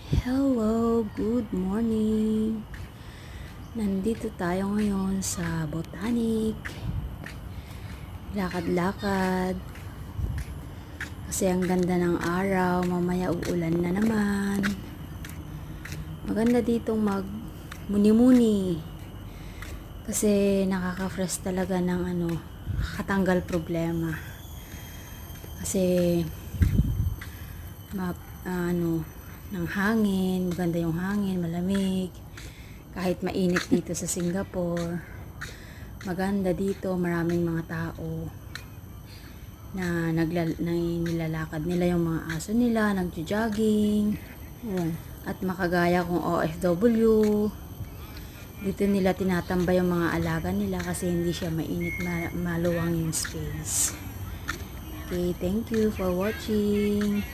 Hello, good morning. Nandito tayo ngayon sa Botanic. Lakad-lakad. Kasi ang ganda ng araw, mamaya uulan na naman. Maganda ditong mag-muni-muni. Kasi nakaka-fresh talaga ng katanggal problema. Kasi ng hangin, maganda yung hangin, malamig. Kahit mainit dito sa Singapore, maganda dito, maraming mga tao na nilalakad nila yung mga aso nila, nagjo-jogging. At makagaya kong OFW, dito nila tinatambay yung mga alaga nila kasi hindi siya mainit, maluwang yung space. Okay, thank you for watching.